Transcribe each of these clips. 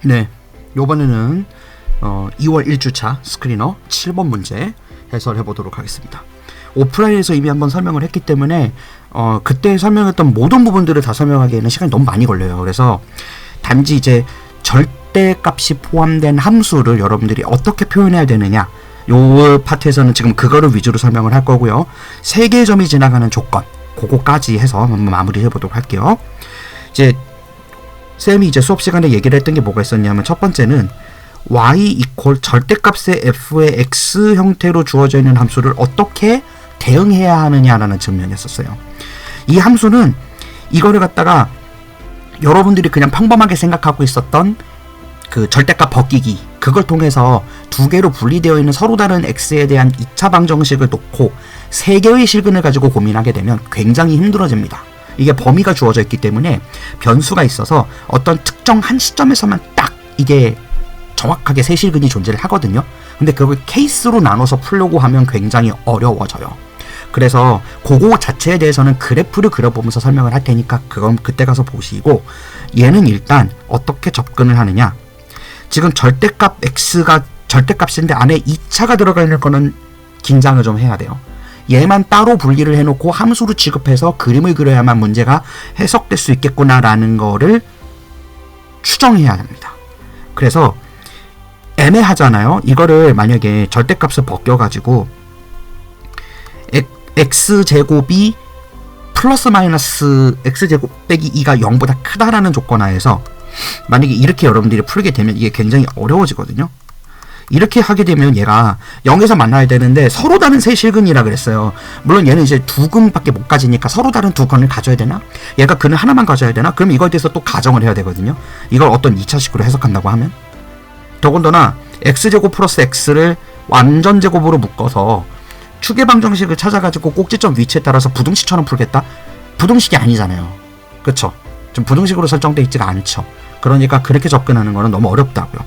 네, 요번에는 2월 1주차 스크리너 7번 문제 해설해 보도록 하겠습니다. 오프라인에서 이미 한번 설명을 했기 때문에 그때 설명했던 모든 부분들을 다 설명하기에는 시간이 너무 많이 걸려요. 그래서 단지 이제 절대값이 포함된 함수를 여러분들이 어떻게 표현해야 되느냐, 요 파트에서는 지금 그거를 위주로 설명을 할 거고요. 세 개의 점이 지나가는 조건, 그거까지 해서 한번 마무리해 보도록 할게요. 이제 쌤이 이제 수업 시간에 얘기를 했던 게 뭐가 있었냐면, 첫 번째는 y 이퀄 절대값의 f의 x 형태로 주어져 있는 함수를 어떻게 대응해야 하느냐라는 측면이었어요. 이 함수는 이거를 갖다가 여러분들이 그냥 평범하게 생각하고 있었던 그 절대값 벗기기, 그걸 통해서 두 개로 분리되어 있는 서로 다른 x에 대한 2차 방정식을 놓고 세 개의 실근을 가지고 고민하게 되면 굉장히 힘들어집니다. 이게 범위가 주어져 있기 때문에 변수가 있어서 어떤 특정 한 시점에서만 딱 이게 정확하게 세 실근이 존재를 하거든요. 근데 그걸 케이스로 나눠서 풀려고 하면 굉장히 어려워져요. 그래서 그거 자체에 대해서는 그래프를 그려보면서 설명을 할 테니까 그건 그때 가서 보시고, 얘는 일단 어떻게 접근을 하느냐, 지금 절대값 x가 절대값인데 안에 2차가 들어가 있는 거는 긴장을 좀 해야 돼요. 얘만 따로 분리를 해놓고 함수로 취급해서 그림을 그려야만 문제가 해석될 수 있겠구나라는 거를 추정해야 합니다. 그래서 애매하잖아요. 이거를 만약에 절대값을 벗겨가지고 x제곱이 플러스 마이너스 x제곱 빼기 2가 0보다 크다라는 조건 하에서 만약에 이렇게 여러분들이 풀게 되면 이게 굉장히 어려워지거든요. 이렇게 하게 되면 얘가 0에서 만나야 되는데 서로 다른 세 실근이라 그랬어요. 물론 얘는 이제 두 근밖에 못 가지니까 서로 다른 두 근을 가져야 되나? 얘가 근을 하나만 가져야 되나? 그럼 이거에 대해서 또 가정을 해야 되거든요. 이걸 어떤 2차식으로 해석한다고 하면, 더군다나 x제곱 플러스 x를 완전 제곱으로 묶어서 추계 방정식을 찾아가지고 꼭지점 위치에 따라서 부등식처럼 풀겠다? 부등식이 아니잖아요. 그쵸? 좀 부등식으로 설정되어 있지가 않죠. 그러니까 그렇게 접근하는 거는 너무 어렵다고요.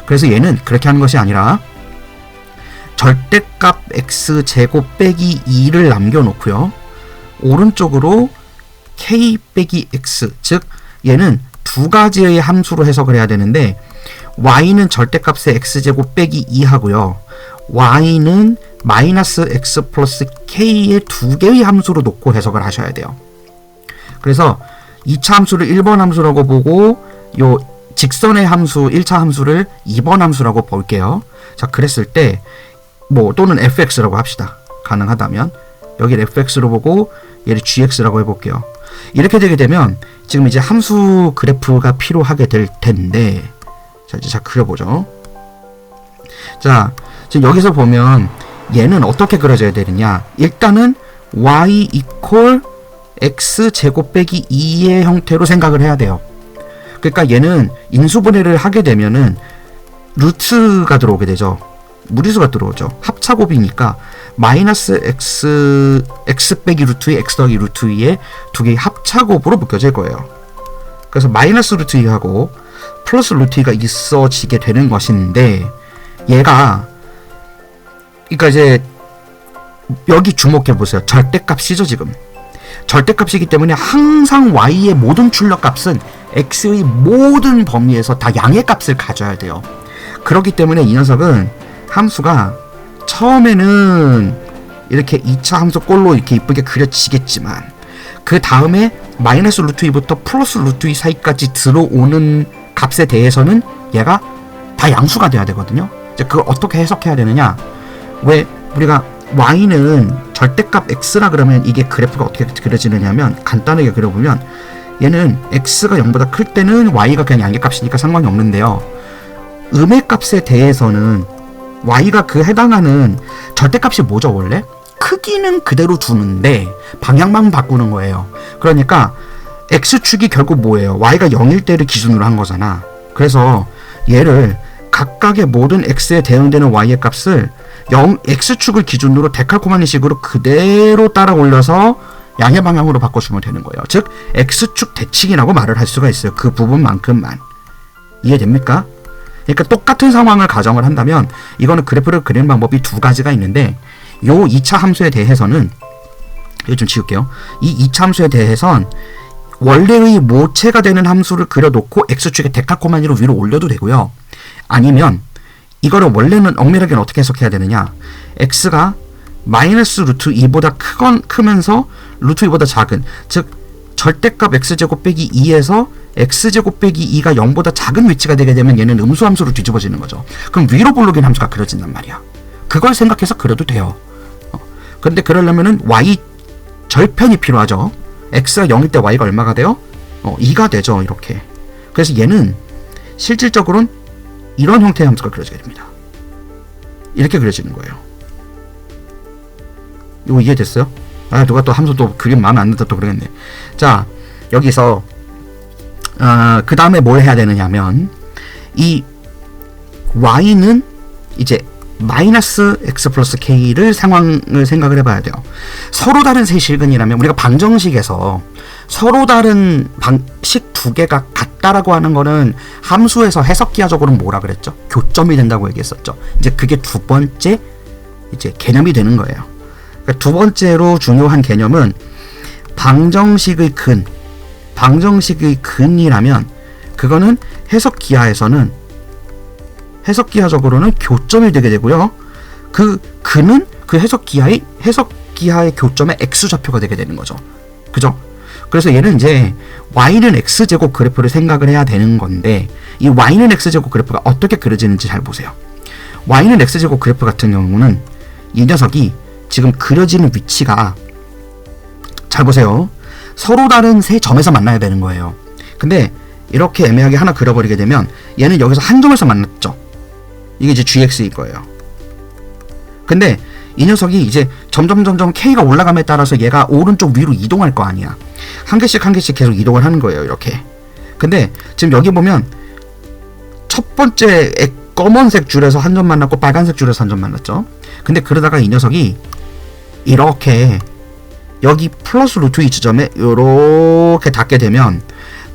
그래서 얘는 그렇게 하는 것이 아니라 절대값 x제곱 빼기 2를 남겨놓고요, 오른쪽으로 k 빼기 x, 즉 얘는 두 가지의 함수로 해석을 해야 되는데, y는 절대값의 x제곱 빼기 2 하고요, y는 마이너스 x 플러스 k의 두 개의 함수로 놓고 해석을 하셔야 돼요. 그래서 2차 함수를 1번 함수라고 보고 요 직선의 함수 1차 함수를 2번 함수라고 볼게요. 자, 그랬을 때 뭐 또는 fx라고 합시다. 가능하다면 여기를 fx로 보고 얘를 gx라고 해볼게요. 이렇게 되게 되면 지금 이제 함수 그래프가 필요하게 될 텐데, 자, 이제 자 그려보죠. 자, 지금 여기서 보면 얘는 어떻게 그려져야 되느냐, 일단은 y 이퀄 x 제곱 빼기 2의 형태로 생각을 해야 돼요. 그러니까 얘는 인수분해를 하게 되면은 루트가 들어오게 되죠. 무리수가 들어오죠. 합차곱이니까 마이너스 x 빼기 루트 2 x 더하기 루트 2의 두 개의 합차곱으로 묶여질 거예요. 그래서 마이너스 루트 2하고 플러스 루트 2가 있어지게 되는 것인데, 얘가 그러니까 이제 여기 주목해 보세요. 절대값이죠. 지금 절대값이기 때문에 항상 y의 모든 출력값은 x의 모든 범위에서 다 양의 값을 가져야 돼요. 그렇기 때문에 이 녀석은 함수가 처음에는 이렇게 2차 함수 꼴로 이렇게 이쁘게 그려지겠지만, 그 다음에 마이너스 루트 2부터 플러스 루트 2 사이까지 들어오는 값에 대해서는 얘가 다 양수가 돼야 되거든요. 이제 그걸 어떻게 해석해야 되느냐, 왜 우리가 y는 절대값 x라 그러면 이게 그래프가 어떻게 그려지느냐면, 간단하게 그려보면 얘는 x가 0보다 클 때는 y가 그냥 양의 값이니까 상관이 없는데요, 음의 값에 대해서는 y가 그 해당하는 절대값이 뭐죠? 원래 크기는 그대로 두는데 방향만 바꾸는 거예요. 그러니까 x축이 결국 뭐예요? y가 0일 때를 기준으로 한 거잖아. 그래서 얘를 각각의 모든 x에 대응되는 y의 값을 x축을 기준으로 데칼코마니식으로 그대로 따라 올려서 양의 방향으로 바꿔주면 되는 거예요. 즉 x축 대칭이라고 말을 할 수가 있어요. 그 부분만큼만. 이해됩니까? 그러니까 똑같은 상황을 가정을 한다면 이거는 그래프를 그리는 방법이 두 가지가 있는데, 요 2차 함수에 대해서는 이거 좀 지울게요. 이 2차 함수에 대해선 원래의 모체가 되는 함수를 그려놓고 x축에 데카코마니로 위로 올려도 되고요. 아니면 이거를 원래는 엄밀하게 어떻게 해석해야 되느냐, x가 마이너스 루트 2보다 크면서 루트 2보다 작은, 즉 절대값 x제곱 빼기 2에서 x제곱 빼기 2가 0보다 작은 위치가 되게 되면 얘는 음수함수로 뒤집어지는 거죠. 그럼 위로 볼록인 함수가 그려진단 말이야. 그걸 생각해서 그려도 돼요. 근데 그러려면은 y 절편이 필요하죠. x가 0일 때 y가 얼마가 돼요? 2가 되죠. 이렇게. 그래서 얘는 실질적으로는 이런 형태의 함수가 그려지게 됩니다. 이렇게 그려지는 거예요. 이거 이해됐어요? 아, 누가 또 함수 또 그림 마음에 안 든다 또 그러겠네. 자, 여기서 그 다음에 뭘 해야 되느냐면, 이 y는 이제 마이너스 x 플러스 k를 상황을 생각을 해봐야 돼요. 서로 다른 세 실근이라면, 우리가 방정식에서 서로 다른 방식 두 개가 같다라고 하는 거는 함수에서 해석기하적으로는 뭐라 그랬죠? 교점이 된다고 얘기했었죠. 이제 그게 두 번째 이제 개념이 되는 거예요. 그러니까 두 번째로 중요한 개념은 방정식의 근이라면 그거는 해석기하적으로는 교점이 되게 되고요. 그 근은 그 해석기하의 교점의 x좌표가 되게 되는 거죠. 그죠? 그래서 얘는 이제 y는 x제곱 그래프를 생각을 해야 되는 건데, 이 y는 x제곱 그래프가 어떻게 그려지는지 잘 보세요. y는 x제곱 그래프 같은 경우는 이 녀석이 지금 그려지는 위치가, 잘 보세요. 서로 다른 세 점에서 만나야 되는 거예요. 근데 이렇게 애매하게 하나 그려버리게 되면 얘는 여기서 한 점에서 만났죠. 이게 이제 gx일 거예요. 근데 이 녀석이 이제 점점 k가 올라감에 따라서 얘가 오른쪽 위로 이동할 거 아니야. 한 개씩 계속 이동을 하는 거예요. 이렇게. 근데 지금 여기 보면 첫 번째 검은색 줄에서 한 점 만났고 빨간색 줄에서 한 점 만났죠. 근데 그러다가 이 녀석이 이렇게 여기 플러스 루트 2 지점에 이렇게 닿게 되면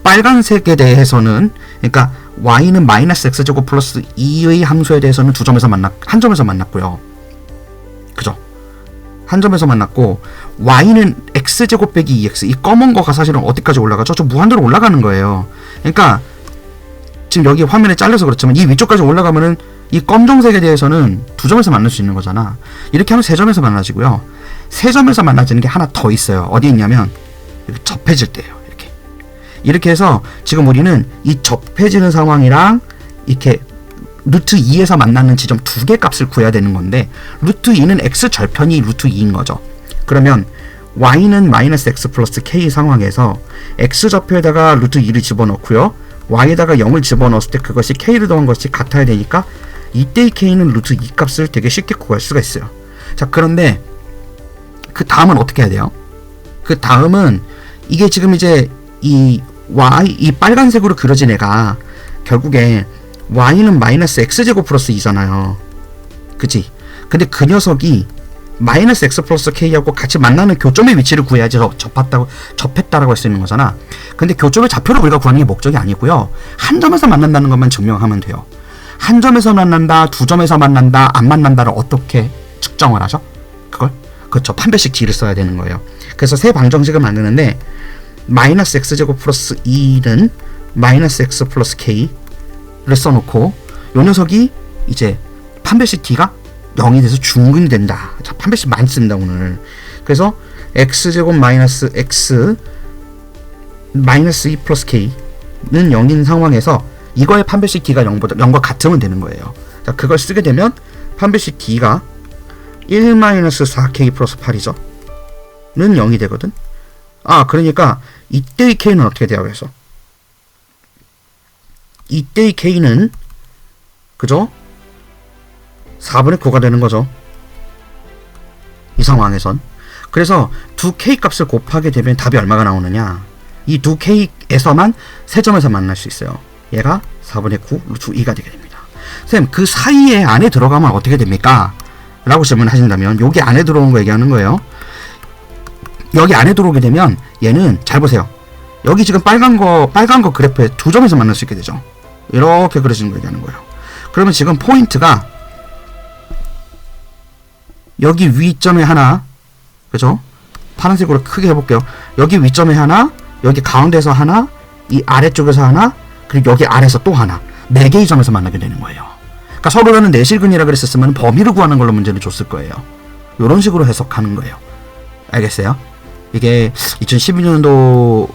빨간색에 대해서는, 그러니까 y는 마이너스 x제곱 플러스 2의 함수에 대해서는 한 점에서 만났고요. 그죠? 한 점에서 만났고, y는 x제곱 빼기 2x, 이 검은 거가 사실은 어디까지 올라가죠? 저 무한대로 올라가는 거예요. 그러니까 지금 여기 화면에 잘려서 그렇지만 이 위쪽까지 올라가면은 이 검정색에 대해서는 두 점에서 만날 수 있는 거잖아. 이렇게 하면 세 점에서 만나지고요. 세 점에서 만나지는 게 하나 더 있어요. 어디 있냐면 접해질 때예요. 이렇게 해서 지금 우리는 이 접해지는 상황이랑 이렇게 루트 2에서 만나는 지점 두 개 값을 구해야 되는 건데, 루트 2는 x 절편이 루트 2인 거죠. 그러면 y는 마이너스 x 플러스 k 상황에서 x 좌표에다가 루트 2를 집어넣고요, y에다가 0을 집어넣었을 때 그것이 k를 더한 것이 같아야 되니까 이때의 k는 루트 2 값을 되게 쉽게 구할 수가 있어요. 자, 그런데 그 다음은 어떻게 해야 돼요? 그 다음은 이게 지금 이제 이 빨간색으로 그려진 애가 결국에 y는 마이너스 x제곱 플러스 2잖아요. 그치? 근데 그 녀석이 마이너스 x 플러스 k하고 같이 만나는 교점의 위치를 구해야지 접했다라고 할 수 있는 거잖아. 근데 교점의 좌표를 우리가 구하는 게 목적이 아니고요. 한 점에서 만난다는 것만 증명하면 돼요. 한 점에서 만난다, 두 점에서 만난다, 안 만난다를 어떻게 측정을 하죠? 그걸? 그렇죠. 판별식 d를 써야 되는 거예요. 그래서 새 방정식을 만드는데, 마이너스 x제곱 플러스 2는 마이너스 x 플러스 k를 써놓고, 요 녀석이 이제 판별식 d가 0이 돼서 중근이 된다. 자, 판별식 많이 씁니다 오늘. 그래서 x제곱 마이너스 x 마이너스 2 플러스 k는 0인 상황에서 이거의 판별식 d가 0과 같으면 되는 거예요. 자, 그걸 쓰게 되면 판별식 d가 1 마이너스 4k 플러스 8이죠. 는 0이 되거든. 아, 그러니까 이때의 k는 어떻게 돼요? 그래서 이때의 k는, 그죠? 4분의 9가 되는 거죠. 이 상황에선. 그래서 두 k 값을 곱하게 되면 답이 얼마가 나오느냐, 이 두 k에서만 세 점에서 만날 수 있어요. 얘가 4분의 9 루트 2가 되게 됩니다. 선생님, 그 사이에 안에 들어가면 어떻게 됩니까? 라고 질문하신다면 여기 안에 들어오는 거 얘기하는 거예요. 여기 안에 들어오게 되면 얘는, 잘 보세요. 여기 지금 빨간 거 그래프에 두 점에서 만날 수 있게 되죠. 이렇게 그려지는 거 얘기하는 거예요. 그러면 지금 포인트가 여기 위점에 하나, 그죠? 파란색으로 크게 해볼게요. 여기 위점에 하나, 여기 가운데서 하나, 이 아래쪽에서 하나, 그리고 여기 아래에서 또 하나, 4개의 점에서 만나게 되는 거예요. 그러니까 서로라는 내실근이라 그랬었으면 범위를 구하는 걸로 문제를 줬을 거예요. 이런 식으로 해석하는 거예요. 알겠어요? 이게 2012년도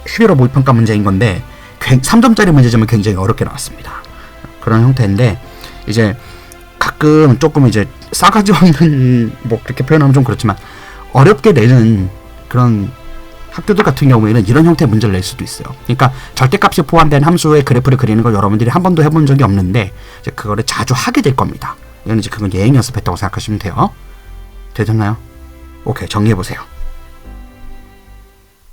11월 모의평가 문제인 건데 3점짜리 문제점은 굉장히 어렵게 나왔습니다. 그런 형태인데 이제 가끔 조금 이제 싸가지 없는 뭐 그렇게 표현하면 좀 그렇지만 어렵게 내는 그런 학교들 같은 경우에는 이런 형태의 문제를 낼 수도 있어요. 그러니까 절대값이 포함된 함수의 그래프를 그리는 걸 여러분들이 한 번도 해본 적이 없는데 이제 그거를 자주 하게 될 겁니다. 이건 이제 그건 예행 연습했다고 생각하시면 돼요. 되셨나요? 오케이, 정리해 보세요.